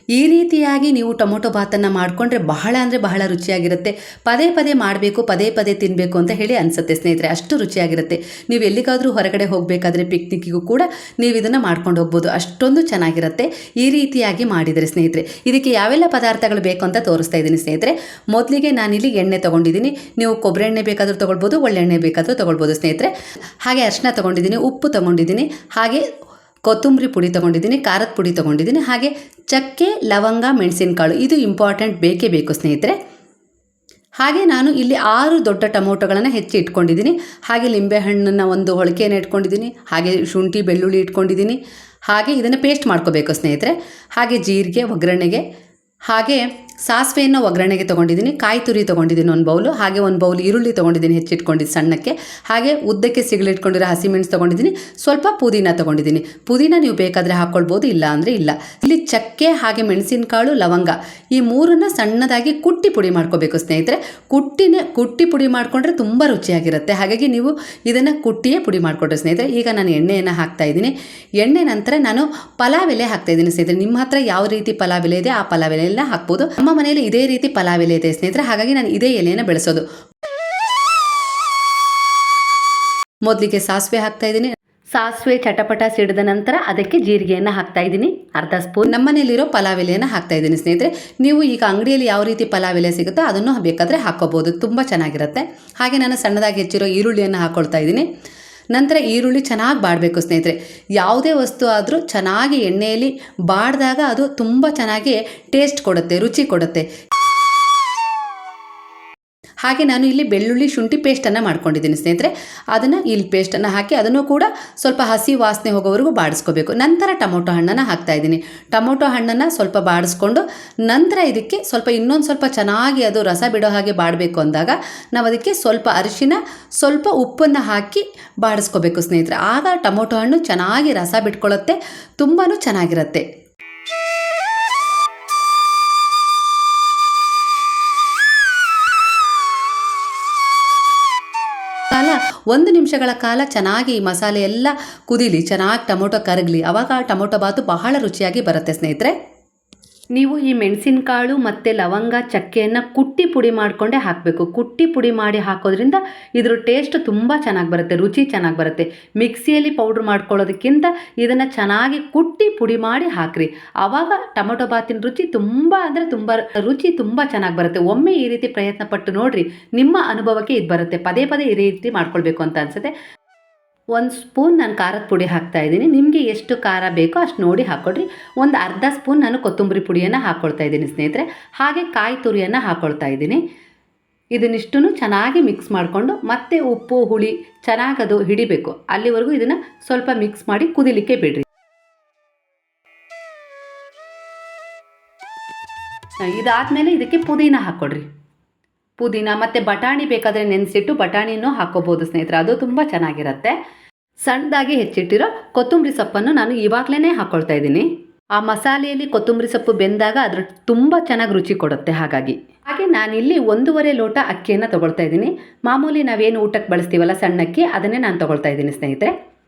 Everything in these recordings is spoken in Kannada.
ಈ ರೀತಿಯಾಗಿ ನೀವು ಟೊಮೊಟೊ ಬಾತನ್ನು ಮಾಡಿಕೊಂಡ್ರೆ ಬಹಳ ಅಂದರೆ ಬಹಳ ರುಚಿಯಾಗಿರುತ್ತೆ. ಪದೇ ಪದೇ ಮಾಡಬೇಕು, ಪದೇ ಪದೇ ತಿನ್ನಬೇಕು ಅಂತ ಹೇಳಿ ಅನಿಸುತ್ತೆ ಸ್ನೇಹಿತರೆ, ಅಷ್ಟು ರುಚಿಯಾಗಿರುತ್ತೆ. ನೀವು ಎಲ್ಲಿಗಾದರೂ ಹೊರಗಡೆ ಹೋಗಬೇಕಾದ್ರೆ ಪಿಕ್ನಿಕ್ಕಿಗೂ ಕೂಡ ನೀವು ಇದನ್ನು ಮಾಡ್ಕೊಂಡು ಹೋಗ್ಬೋದು, ಅಷ್ಟೊಂದು ಚೆನ್ನಾಗಿರುತ್ತೆ ಈ ರೀತಿಯಾಗಿ ಮಾಡಿದರೆ ಸ್ನೇಹಿತರೆ. ಇದಕ್ಕೆ ಯಾವೆಲ್ಲ ಪದಾರ್ಥಗಳು ಬೇಕು ಅಂತ ತೋರಿಸ್ತಾ ಇದ್ದೀನಿ ಸ್ನೇಹಿತರೆ. ಮೊದಲಿಗೆ ನಾನಿಲ್ಲಿ ಎಣ್ಣೆ ತೊಗೊಂಡಿದ್ದೀನಿ. ನೀವು ಕೊಬ್ಬರಿ ಎಣ್ಣೆ ಬೇಕಾದರೂ ತೊಗೊಳ್ಬೋದು, ಒಳ್ಳೆಣ್ಣೆ ಬೇಕಾದರೂ ತೊಗೊಳ್ಬೋದು ಸ್ನೇಹಿತರೆ. ಹಾಗೆ ಅರಿಶಿನ ತೊಗೊಂಡಿದ್ದೀನಿ, ಉಪ್ಪು ತೊಗೊಂಡಿದ್ದೀನಿ, ಹಾಗೆ ಕೊತ್ತಂಬರಿ ಪುಡಿ ತೊಗೊಂಡಿದ್ದೀನಿ, ಖಾರದ ಪುಡಿ ತೊಗೊಂಡಿದ್ದೀನಿ, ಹಾಗೆ ಚಕ್ಕೆ, ಲವಂಗ, ಮೆಣಸಿನಕಾಳು ಇದು ಇಂಪಾರ್ಟೆಂಟ್, ಬೇಕೇ ಬೇಕು ಸ್ನೇಹಿತರೆ. ಹಾಗೆ ನಾನು ಇಲ್ಲಿ 6 ದೊಡ್ಡ ಟೊಮೊಟೊಗಳನ್ನು ಹೆಚ್ಚಿ ಇಟ್ಕೊಂಡಿದ್ದೀನಿ. ಹಾಗೆ ಲಿಂಬೆಹಣ್ಣನ್ನು ಒಂದು ಹೊಳಕೆಯನ್ನು ಇಟ್ಕೊಂಡಿದ್ದೀನಿ, ಹಾಗೆ ಶುಂಠಿ ಬೆಳ್ಳುಳ್ಳಿ ಇಟ್ಕೊಂಡಿದ್ದೀನಿ. ಹಾಗೆ ಇದನ್ನು ಪೇಸ್ಟ್ ಮಾಡ್ಕೋಬೇಕು ಸ್ನೇಹಿತರೆ. ಹಾಗೆ ಜೀರಿಗೆ ಒಗ್ಗರಣೆಗೆ, ಹಾಗೆ ಸಾಸಿವೆಯನ್ನು ಒಗ್ಗರಣೆಗೆ ತೊಗೊಂಡಿದ್ದೀನಿ, ಕಾಯಿ ತುರಿ ತೊಗೊಂಡಿದ್ದೀನಿ 1 ಬೌಲು, ಹಾಗೆ 1 ಬೌಲ್ ಈರುಳ್ಳಿ ತೊಗೊಂಡಿದ್ದೀನಿ ಹೆಚ್ಚಿಟ್ಕೊಂಡಿದ್ದು ಸಣ್ಣಕ್ಕೆ, ಹಾಗೆ ಉದ್ದಕ್ಕೆ ಸಿಗಲಿಟ್ಕೊಂಡಿರೋ ಹಸಿಮೆಣಸು ತೊಗೊಂಡಿದ್ದೀನಿ, ಸ್ವಲ್ಪ ಪುದೀನ ತೊಗೊಂಡಿದ್ದೀನಿ. ಪುದೀನ ನೀವು ಬೇಕಾದರೆ ಹಾಕ್ಕೊಳ್ಬೋದು, ಇಲ್ಲ ಅಂದರೆ ಇಲ್ಲ. ಇಲ್ಲಿ ಚಕ್ಕೆ, ಹಾಗೆ ಮೆಣಸಿನಕಾಳು, ಲವಂಗ ಈ 3ನ್ನ ಸಣ್ಣದಾಗಿ ಕುಟ್ಟಿ ಪುಡಿ ಮಾಡ್ಕೋಬೇಕು ಸ್ನೇಹಿತರೆ. ಕುಟ್ಟಿ ಪುಡಿ ಮಾಡಿಕೊಂಡ್ರೆ ತುಂಬ ರುಚಿಯಾಗಿರುತ್ತೆ. ಹಾಗಾಗಿ ನೀವು ಇದನ್ನು ಕುಟ್ಟಿಯೇ ಪುಡಿ ಮಾಡಿಕೊಡ್ರಿ ಸ್ನೇಹಿತರೆ. ಈಗ ನಾನು ಎಣ್ಣೆಯನ್ನು ಹಾಕ್ತಾಯಿದ್ದೀನಿ. ಎಣ್ಣೆ ನಂತರ ನಾನು ಪಲಾವ್ ಎಲೆ ಹಾಕ್ತಾಯಿದ್ದೀನಿ ಸ್ನೇಹಿತರೆ. ನಿಮ್ಮ ಹತ್ರ ಯಾವ ರೀತಿ ಪಲಾವ್ ಎಲೆ ಇದೆ ಆ ಪಲಾವ್ ಎಲೆಯೆಲ್ಲ ಹಾಕ್ಬೋದು. ನಮ್ಮ ಮನೆಯಲ್ಲಿ ಇದೇ ರೀತಿ ಪಲಾವ್ ಎಲೆ ಇದೆ ಸ್ನೇಹಿತರೆ, ಹಾಗಾಗಿ ನಾನು ಇದೇ ಎಲೆಯನ್ನು ಬೆಳೆಸೋದು. ಮೊದಲಿಗೆ ಸಾಸಿವೆ ಹಾಕ್ತಾ ಇದ್ದೀನಿ. ಸಾಸಿವೆ ಚಟಪಟ ಸಿಡಿದ ನಂತರ ಅದಕ್ಕೆ ಜೀರಿಗೆಯನ್ನು ಹಾಕ್ತಾ ಇದ್ದೀನಿ, ಅರ್ಧ ಸ್ಪೂನ್. ನಮ್ಮನೇಲಿರೋ ಪಲಾವ್ ಎಲೆಯನ್ನು ಹಾಕ್ತಾ ಇದ್ದೀನಿ ಸ್ನೇಹಿತರೆ. ನೀವು ಈಗ ಅಂಗಡಿಯಲ್ಲಿ ಯಾವ ರೀತಿ ಪಲಾವ್ ಎಲೆ ಸಿಗುತ್ತೋ ಅದನ್ನು ಬೇಕಾದರೆ ಹಾಕ್ಕೋಬೋದು, ತುಂಬ ಚೆನ್ನಾಗಿರುತ್ತೆ. ಹಾಗೆ ನಾನು ಸಣ್ಣದಾಗಿ ಹೆಚ್ಚಿರೋ ಈರುಳ್ಳಿಯನ್ನು ಹಾಕ್ಕೊಳ್ತಾ ಇದ್ದೀನಿ. ನಂತರ ಈರುಳ್ಳಿ ಚೆನ್ನಾಗಿ ಬಾಡಬೇಕು ಸ್ನೇಹಿತರೆ. ಯಾವುದೇ ವಸ್ತು ಆದರೂ ಚೆನ್ನಾಗಿ ಎಣ್ಣೆಯಲ್ಲಿ ಬಾಡಿದಾಗ ಅದು ತುಂಬ ಚೆನ್ನಾಗಿ ಟೇಸ್ಟ್ ಕೊಡುತ್ತೆ, ರುಚಿ ಕೊಡುತ್ತೆ. ಹಾಗೆ ನಾನು ಇಲ್ಲಿ ಬೆಳ್ಳುಳ್ಳಿ ಶುಂಠಿ ಪೇಸ್ಟನ್ನು ಮಾಡ್ಕೊಂಡಿದ್ದೀನಿ ಸ್ನೇಹಿತರೆ. ಅದನ್ನು ಇಲ್ಲಿ ಪೇಸ್ಟನ್ನು ಹಾಕಿ ಅದನ್ನು ಕೂಡ ಸ್ವಲ್ಪ ಹಸಿ ವಾಸನೆ ಹೋಗೋವರೆಗೂ ಬಾಡಿಸ್ಕೋಬೇಕು. ನಂತರ ಟೊಮೊಟೊ ಹಣ್ಣನ್ನು ಹಾಕ್ತಾಯಿದ್ದೀನಿ. ಟೊಮೊಟೊ ಹಣ್ಣನ್ನು ಸ್ವಲ್ಪ ಬಾಡಿಸ್ಕೊಂಡು ನಂತರ ಇದಕ್ಕೆ ಇನ್ನೊಂದು ಸ್ವಲ್ಪ ಚೆನ್ನಾಗಿ ಅದು ರಸ ಬಿಡೋ ಹಾಗೆ ಬಾಡಬೇಕು ಅಂದಾಗ ನಾವು ಅದಕ್ಕೆ ಸ್ವಲ್ಪ ಅರಿಶಿನ, ಸ್ವಲ್ಪ ಉಪ್ಪನ್ನು ಹಾಕಿ ಬಾಡಿಸ್ಕೋಬೇಕು ಸ್ನೇಹಿತರೆ. ಆಗ ಟೊಮೊಟೊ ಹಣ್ಣು ಚೆನ್ನಾಗಿ ರಸ ಬಿಟ್ಕೊಳ್ಳುತ್ತೆ, ತುಂಬಾ ಚೆನ್ನಾಗಿರುತ್ತೆ. ಕಾಲ 1 ನಿಮಿಷಗಳ ಕಾಲ ಚೆನ್ನಾಗಿ ಈ ಮಸಾಲೆ ಎಲ್ಲ ಕುದೀಲಿ, ಚೆನ್ನಾಗಿ ಟೊಮೊಟೊ ಕರಗಲಿ, ಆವಾಗ ಟೊಮೊಟೊ ಬಾತು ಬಹಳ ರುಚಿಯಾಗಿ ಬರುತ್ತೆ ಸ್ನೇಹಿತರೆ. ನೀವು ಈ ಮೆಣಸಿನಕಾಳು ಮತ್ತು ಲವಂಗ, ಚಕ್ಕೆಯನ್ನು ಕುಟ್ಟಿ ಪುಡಿ ಮಾಡಿಕೊಂಡೇ ಹಾಕಬೇಕು. ಕುಟ್ಟಿ ಪುಡಿ ಮಾಡಿ ಹಾಕೋದ್ರಿಂದ ಇದ್ರ ಟೇಸ್ಟ್ ತುಂಬ ಚೆನ್ನಾಗಿ ಬರುತ್ತೆ, ರುಚಿ ಚೆನ್ನಾಗಿ ಬರುತ್ತೆ. ಮಿಕ್ಸಿಯಲ್ಲಿ ಪೌಡ್ರ್ ಮಾಡ್ಕೊಳ್ಳೋದಕ್ಕಿಂತ ಇದನ್ನು ಚೆನ್ನಾಗಿ ಕುಟ್ಟಿ ಪುಡಿ ಮಾಡಿ ಹಾಕಿರಿ, ಆವಾಗ ಟೊಮೊಟೊ ಬಾತಿನ ರುಚಿ ತುಂಬ ಅಂದರೆ ತುಂಬ ಚೆನ್ನಾಗಿ ಬರುತ್ತೆ. ಒಮ್ಮೆ ಈ ರೀತಿ ಪ್ರಯತ್ನ ಪಟ್ಟು ನೋಡಿರಿ, ನಿಮ್ಮ ಅನುಭವಕ್ಕೆ ಇದು ಬರುತ್ತೆ. ಪದೇ ಪದೇ ಈ ರೀತಿ ಮಾಡ್ಕೊಳ್ಬೇಕು ಅಂತ ಅನಿಸುತ್ತೆ. 1 ಸ್ಪೂನ್ ನಾನು ಖಾರದ ಪುಡಿ ಹಾಕ್ತಾ ಇದ್ದೀನಿ. ನಿಮಗೆ ಎಷ್ಟು ಖಾರ ಬೇಕೋ ಅಷ್ಟು ನೋಡಿ ಹಾಕ್ಕೊಡ್ರಿ. ಒಂದು ಅರ್ಧ ಸ್ಪೂನ್ ನಾನು ಕೊತ್ತಂಬರಿ ಪುಡಿಯನ್ನು ಹಾಕ್ಕೊಳ್ತಾ ಇದ್ದೀನಿ ಸ್ನೇಹಿತರೆ. ಹಾಗೆ ಕಾಯಿ ತುರಿಯನ್ನು ಹಾಕ್ಕೊಳ್ತಾ ಇದ್ದೀನಿ. ಇದನ್ನಿಷ್ಟೂ ಚೆನ್ನಾಗಿ ಮಿಕ್ಸ್ ಮಾಡಿಕೊಂಡು ಮತ್ತೆ ಉಪ್ಪು ಹುಳಿ ಚೆನ್ನಾಗಿ ಅದು ಹಿಡಿಬೇಕು, ಅಲ್ಲಿವರೆಗೂ ಇದನ್ನು ಸ್ವಲ್ಪ ಮಿಕ್ಸ್ ಮಾಡಿ ಕುದಿಲಿಕ್ಕೆ ಬಿಡ್ರಿ. ಇದಾದಮೇಲೆ ಇದಕ್ಕೆ ಪುದೀನ ಹಾಕ್ಕೊಡ್ರಿ. ಪುದೀನ ಮತ್ತು ಬಟಾಣಿ ಬೇಕಾದರೆ ನೆನೆಸಿಟ್ಟು ಬಟಾಣಿನೂ ಹಾಕ್ಕೋಬೋದು ಸ್ನೇಹಿತರೆ, ಅದು ತುಂಬ ಚೆನ್ನಾಗಿರುತ್ತೆ. ಸಣ್ಣದಾಗಿ ಹೆಚ್ಚಿಟ್ಟಿರೋ ಕೊತ್ತಂಬರಿ ಸೊಪ್ಪನ್ನು ನಾನು ಇವಾಗಲೇ ಹಾಕ್ಕೊಳ್ತಾ ಇದ್ದೀನಿ. ಆ ಮಸಾಲೆಯಲ್ಲಿ ಕೊತ್ತಂಬರಿ ಸೊಪ್ಪು ಬೆಂದಾಗ ಅದ್ರ ತುಂಬ ಚೆನ್ನಾಗಿ ರುಚಿ ಕೊಡುತ್ತೆ. ಹಾಗೆ ನಾನಿಲ್ಲಿ 1.5 ಲೋಟ ಅಕ್ಕಿಯನ್ನು ತೊಗೊಳ್ತಾ ಇದ್ದೀನಿ. ಮಾಮೂಲಿ ನಾವೇನು ಊಟಕ್ಕೆ ಬಳಸ್ತೀವಲ್ಲ ಸಣ್ಣಕ್ಕಿ, ಅದನ್ನೇ ನಾನು ತೊಗೊಳ್ತಾ ಇದ್ದೀನಿ ಸ್ನೇಹಿತರೆ.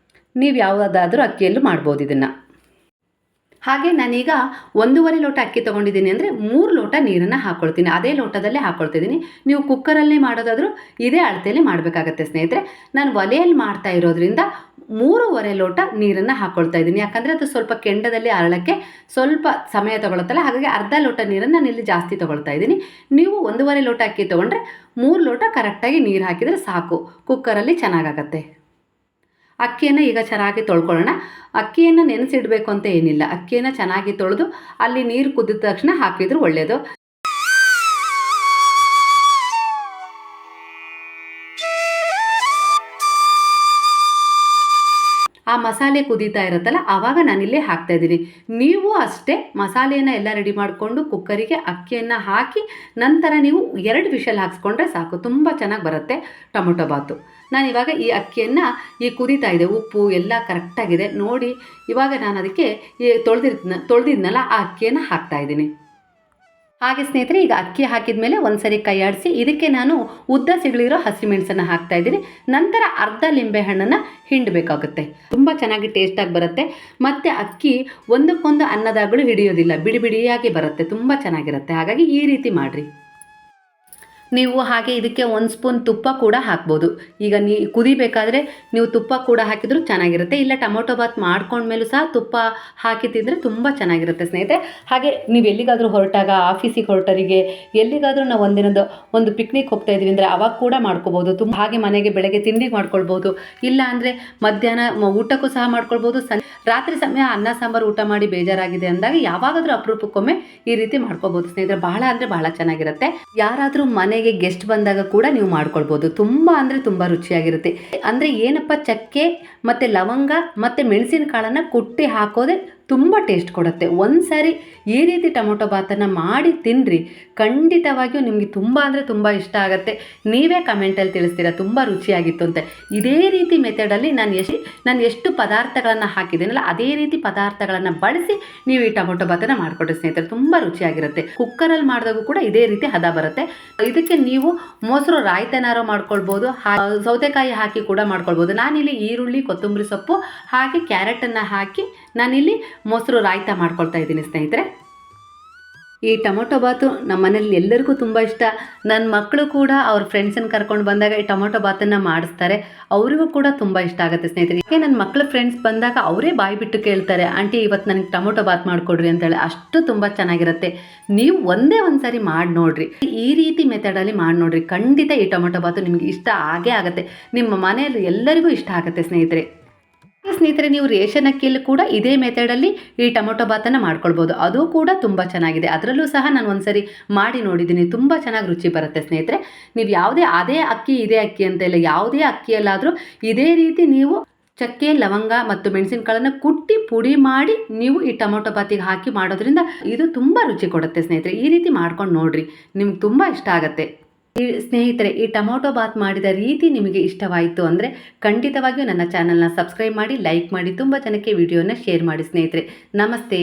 ನೀವು ಯಾವುದಾದ್ರೂ ಅಕ್ಕಿಯಲ್ಲೂ ಮಾಡ್ಬೋದು ಇದನ್ನು. ಹಾಗೆ ನಾನೀಗ 1.5 ಲೋಟ ಅಕ್ಕಿ ತೊಗೊಂಡಿದ್ದೀನಿ ಅಂದರೆ 3 ಲೋಟ ನೀರನ್ನು ಹಾಕ್ಕೊಳ್ತೀನಿ. ಅದೇ ಲೋಟದಲ್ಲೇ ಹಾಕ್ಕೊಳ್ತಿದ್ದೀನಿ. ನೀವು ಕುಕ್ಕರಲ್ಲೇ ಮಾಡೋದಾದರೂ ಇದೇ ಅಳತೆಯಲ್ಲಿ ಮಾಡಬೇಕಾಗತ್ತೆ ಸ್ನೇಹಿತರೆ. ನಾನು ಒಲೆಯಲ್ಲಿ ಮಾಡ್ತಾ ಇರೋದ್ರಿಂದ 3.5 ಲೋಟ ನೀರನ್ನು ಹಾಕ್ಕೊಳ್ತಾ ಇದ್ದೀನಿ. ಯಾಕಂದರೆ ಅದು ಸ್ವಲ್ಪ ಕೆಂಡದಲ್ಲಿ ಅರಳಕ್ಕೆ ಸ್ವಲ್ಪ ಸಮಯ ತೊಗೊಳುತ್ತಲ್ಲ, ಹಾಗಾಗಿ ಅರ್ಧ ಲೋಟ ನೀರನ್ನು ನಾನು ಇಲ್ಲಿ ಜಾಸ್ತಿ ತೊಗೊಳ್ತಾ ಇದ್ದೀನಿ. ನೀವು 1.5 ಲೋಟ ಅಕ್ಕಿ ತೊಗೊಂಡ್ರೆ 3 ಲೋಟ ಕರೆಕ್ಟಾಗಿ ನೀರು ಹಾಕಿದರೆ ಸಾಕು, ಕುಕ್ಕರಲ್ಲಿ ಚೆನ್ನಾಗಾಗತ್ತೆ. ಅಕ್ಕಿಯನ್ನು ಈಗ ಚೆನ್ನಾಗಿ ತೊಳ್ಕೊಳ್ಳೋಣ. ಅಕ್ಕಿಯನ್ನು ನೆನೆಸಿಡಬೇಕು ಅಂತ ಏನಿಲ್ಲ, ಅಕ್ಕಿಯನ್ನು ಚೆನ್ನಾಗಿ ತೊಳೆದು ಅಲ್ಲಿ ನೀರು ಕುದಿದ ತಕ್ಷಣ ಹಾಕಿದ್ರು ಒಳ್ಳೆಯದು. ಆ ಮಸಾಲೆ ಕುದೀತಾ ಇರುತ್ತಲ್ಲ, ಆವಾಗ ನಾನಿಲ್ಲಿ ಹಾಕ್ತಾ ಇದ್ದೀನಿ. ನೀವು ಅಷ್ಟೇ ಮಸಾಲೆಯನ್ನು ಎಲ್ಲ ರೆಡಿ ಮಾಡಿಕೊಂಡು ಕುಕ್ಕರಿಗೆ ಅಕ್ಕಿಯನ್ನು ಹಾಕಿ ನಂತರ ನೀವು 2 ವಿಷಲ್ ಹಾಕ್ಸ್ಕೊಂಡ್ರೆ ಸಾಕು, ತುಂಬ ಚೆನ್ನಾಗಿ ಬರುತ್ತೆ ಟೊಮೊಟೊ ಬಾತು. ನಾನಿವಾಗ ಈ ಅಕ್ಕಿಯನ್ನು ಕುದೀತಾ ಇದೆ, ಉಪ್ಪು ಎಲ್ಲ ಕರೆಕ್ಟಾಗಿದೆ ನೋಡಿ. ಇವಾಗ ನಾನು ಅದಕ್ಕೆ ತೊಳೆದಿದ್ನಲ್ಲ ಆ ಅಕ್ಕಿಯನ್ನು ಹಾಕ್ತಾಯಿದ್ದೀನಿ. ಹಾಗೆ ಸ್ನೇಹಿತರೆ, ಈಗ ಅಕ್ಕಿ ಹಾಕಿದ ಮೇಲೆ ಒಂದ್ಸರಿ ಕೈಯಾಡಿಸಿ ಇದಕ್ಕೆ ನಾನು ಉದ್ದ ಸಿಗಳಿರೋ ಹಸಿಮೆಣಸನ್ನು ಹಾಕ್ತಾ ಇದ್ದೀನಿ. ನಂತರ ಅರ್ಧ ಲಿಂಬೆ ಹಣ್ಣನ್ನು ಹಿಂಡಬೇಕಾಗುತ್ತೆ. ತುಂಬ ಚೆನ್ನಾಗಿ ಟೇಸ್ಟಾಗಿ ಬರುತ್ತೆ. ಮತ್ತು ಅಕ್ಕಿ ಒಂದಕ್ಕೊಂದು ಅನ್ನದಾಗಳು ಹಿಡಿಯೋದಿಲ್ಲ, ಬಿಡಿ ಬಿಡಿಯಾಗಿ ಬರುತ್ತೆ, ತುಂಬ ಚೆನ್ನಾಗಿರುತ್ತೆ. ಹಾಗಾಗಿ ಈ ರೀತಿ ಮಾಡಿರಿ. ನೀವು ಹಾಗೆ ಇದಕ್ಕೆ 1 ಸ್ಪೂನ್ ತುಪ್ಪ ಕೂಡ ಹಾಕ್ಬೋದು. ಈಗ ಕುದಿಬೇಕಾದ್ರೆ ನೀವು ತುಪ್ಪ ಕೂಡ ಹಾಕಿದರೂ ಚೆನ್ನಾಗಿರುತ್ತೆ. ಇಲ್ಲ ಟೊಮೊಟೊ ಬಾತ್ ಮಾಡ್ಕೊಂಡ್ಮೇಲೂ ಸಹ ತುಪ್ಪ ಹಾಕಿ ತಿಂದರೆ ತುಂಬ ಚೆನ್ನಾಗಿರುತ್ತೆ ಸ್ನೇಹಿತರೆ. ಹಾಗೆ ನೀವು ಎಲ್ಲಿಗಾದರೂ ಹೊರಟಾಗ, ಆಫೀಸಿಗೆ ಹೊರಟರಿಗೆ, ಎಲ್ಲಿಗಾದರೂ ನಾವು ಒಂದು ಪಿಕ್ನಿಕ್ ಹೋಗ್ತಾ ಇದ್ದೀವಿ ಅಂದರೆ ಅವಾಗ ಕೂಡ ಮಾಡ್ಕೋಬೋದು. ಹಾಗೆ ಮನೆಗೆ ಬೆಳಗ್ಗೆ ತಿಂಡಿಗೆ ಮಾಡ್ಕೊಳ್ಬೋದು. ಇಲ್ಲ ಅಂದರೆ ಮಧ್ಯಾಹ್ನ ಊಟಕ್ಕೂ ಸಹ ಮಾಡ್ಕೊಳ್ಬೋದು. ರಾತ್ರಿ ಸಮಯ ಅನ್ನ ಸಾಂಬಾರು ಊಟ ಮಾಡಿ ಬೇಜಾರಾಗಿದೆ ಅಂದಾಗ ಯಾವಾಗಾದರೂ ಅಪರೂಪಕ್ಕೊಮ್ಮೆ ಈ ರೀತಿ ಮಾಡ್ಕೋಬೋದು ಸ್ನೇಹಿತರೆ. ಬಹಳ ಅಂದರೆ ಬಹಳ ಚೆನ್ನಾಗಿರುತ್ತೆ. ಯಾರಾದರೂ ಮನೆಗೆ ಗೆಸ್ಟ್ ಬಂದಾಗ ಕೂಡ ನೀವು ಮಾಡ್ಕೊಳ್ಬೋದು. ತುಂಬ ಅಂದರೆ ತುಂಬ ರುಚಿಯಾಗಿರುತ್ತೆ. ಅಂದರೆ ಏನಪ್ಪ, ಚಕ್ಕೆ ಮತ್ತು ಲವಂಗ ಮತ್ತು ಮೆಣಸಿನ ಕಾಳನ್ನು ಕುಟ್ಟಿ ಹಾಕೋದೆ ತುಂಬ ಟೇಸ್ಟ್ ಕೊಡುತ್ತೆ. ಒಂದು ಸಾರಿ ಈ ರೀತಿ ಟೊಮೊಟೊ ಬಾತನ್ನು ಮಾಡಿ ತಿನ್ನಿರಿ, ಖಂಡಿತವಾಗಿಯೂ ನಿಮಗೆ ತುಂಬ ಅಂದರೆ ತುಂಬ ಇಷ್ಟ ಆಗುತ್ತೆ. ನೀವೇ ಕಮೆಂಟಲ್ಲಿ ತಿಳಿಸ್ತೀರಾ ತುಂಬ ರುಚಿಯಾಗಿತ್ತು ಅಂತ. ಇದೇ ರೀತಿ ಮೆಥಡಲ್ಲಿ ನಾನು ಎಷ್ಟು ಪದಾರ್ಥಗಳನ್ನು ಹಾಕಿದ್ದೀನಲ್ಲ ಅದೇ ರೀತಿ ಪದಾರ್ಥಗಳನ್ನು ಬಳಸಿ ನೀವು ಈ ಟೊಮೊಟೊ ಬಾತನ್ನು ಮಾಡಿಕೊಡ್ರಿ ಸ್ನೇಹಿತರೆ. ತುಂಬ ರುಚಿಯಾಗಿರುತ್ತೆ. ಕುಕ್ಕರಲ್ಲಿ ಮಾಡಿದಾಗೂ ಕೂಡ ಇದೇ ರೀತಿ ಹದ ಬರುತ್ತೆ. ಇದಕ್ಕೆ ನೀವು ಮೊಸರು ರಾಯ್ತನಾರೋ ಮಾಡ್ಕೊಳ್ಬೋದು, ಸೌತೆಕಾಯಿ ಹಾಕಿ ಕೂಡ ಮಾಡ್ಕೊಳ್ಬೋದು. ನಾನಿಲ್ಲಿ ಈರುಳ್ಳಿ, ಕೊತ್ತಂಬರಿ ಸೊಪ್ಪು ಹಾಗೆ ಕ್ಯಾರೆಟನ್ನು ಹಾಕಿ ನಾನಿಲ್ಲಿ ಮೊಸರು ರಾಯ್ತ ಮಾಡ್ಕೊಳ್ತಾ ಇದ್ದೀನಿ ಸ್ನೇಹಿತರೆ. ಈ ಟೊಮೊಟೊ ಬಾತು ನಮ್ಮ ಮನೇಲಿ ಎಲ್ಲರಿಗೂ ತುಂಬ ಇಷ್ಟ. ನನ್ನ ಮಕ್ಕಳು ಕೂಡ ಅವ್ರ ಫ್ರೆಂಡ್ಸನ್ನು ಕರ್ಕೊಂಡು ಬಂದಾಗ ಈ ಟೊಮೊಟೊ ಬಾತನ್ನು ಮಾಡಿಸ್ತಾರೆ, ಅವರಿಗೂ ಕೂಡ ತುಂಬ ಇಷ್ಟ ಆಗುತ್ತೆ ಸ್ನೇಹಿತರೆ. ಈಗ ನನ್ನ ಮಕ್ಕಳ ಫ್ರೆಂಡ್ಸ್ ಬಂದಾಗ ಅವರೇ ಬಾಯಿ ಬಿಟ್ಟು ಕೇಳ್ತಾರೆ, ಆಂಟಿ ಇವತ್ತು ನನಗೆ ಟೊಮೊಟೊ ಬಾತ್ ಮಾಡಿಕೊಡ್ರಿ ಅಂತೇಳಿ. ಅಷ್ಟು ತುಂಬ ಚೆನ್ನಾಗಿರುತ್ತೆ. ನೀವು ಒಂದೇ ಒಂದು ಸಾರಿ ಮಾಡಿ ನೋಡಿರಿ, ಈ ರೀತಿ ಮೆಥಡಲ್ಲಿ ಮಾಡಿ ನೋಡಿರಿ, ಖಂಡಿತ ಈ ಟೊಮೊಟೊ ಬಾತು ನಿಮಗೆ ಇಷ್ಟ ಆಗೇ ಆಗುತ್ತೆ. ನಿಮ್ಮ ಮನೆಯಲ್ಲಿ ಎಲ್ಲರಿಗೂ ಇಷ್ಟ ಆಗುತ್ತೆ ಸ್ನೇಹಿತರೆ. ನೀವು ರೇಷನ್ ಅಕ್ಕಿಯಲ್ಲಿ ಕೂಡ ಇದೇ ಮೆಥಡಲ್ಲಿ ಈ ಟೊಮೊಟೊ ಬಾತನ್ನು ಮಾಡ್ಕೊಳ್ಬೋದು. ಅದು ಕೂಡ ತುಂಬ ಚೆನ್ನಾಗಿದೆ. ಅದರಲ್ಲೂ ಸಹ ನಾನು ಒಂದ್ಸರಿ ಮಾಡಿ ನೋಡಿದ್ದೀನಿ, ತುಂಬ ಚೆನ್ನಾಗಿ ರುಚಿ ಬರುತ್ತೆ ಸ್ನೇಹಿತರೆ. ನೀವು ಯಾವುದೇ ಅದೇ ಅಕ್ಕಿ ಇದೇ ಅಕ್ಕಿ ಅಂತ ಇಲ್ಲ, ಯಾವುದೇ ಅಕ್ಕಿಯಲ್ಲಾದರೂ ಇದೇ ರೀತಿ ನೀವು ಚಕ್ಕೆ, ಲವಂಗ ಮತ್ತು ಮೆಣಸಿನಕಾಳನ್ನು ಕುಟ್ಟಿ ಪುಡಿ ಮಾಡಿ ನೀವು ಈ ಟೊಮೊಟೊ ಬಾತಿಗೆ ಹಾಕಿ ಮಾಡೋದ್ರಿಂದ ಇದು ತುಂಬ ರುಚಿ ಕೊಡುತ್ತೆ ಸ್ನೇಹಿತರೆ. ಈ ರೀತಿ ಮಾಡ್ಕೊಂಡು ನೋಡಿರಿ, ನಿಮ್ಗೆ ತುಂಬ ಇಷ್ಟ ಆಗುತ್ತೆ. ಸ್ನೇಹಿತರೆ, ಈ ಟೊಮೊಟೊ ಬಾತ್ ಮಾಡಿದ ರೀತಿ ನಿಮಗೆ ಇಷ್ಟವಾಯಿತು ಅಂದರೆ ಖಂಡಿತವಾಗಿಯೂ ನನ್ನ ಚಾನಲ್ನ ಸಬ್ಸ್ಕ್ರೈಬ್ ಮಾಡಿ, ಲೈಕ್ ಮಾಡಿ, ತುಂಬ ಜನಕ್ಕೆ ವಿಡಿಯೋನ ಶೇರ್ ಮಾಡಿ ಸ್ನೇಹಿತರೆ. ನಮಸ್ತೆ.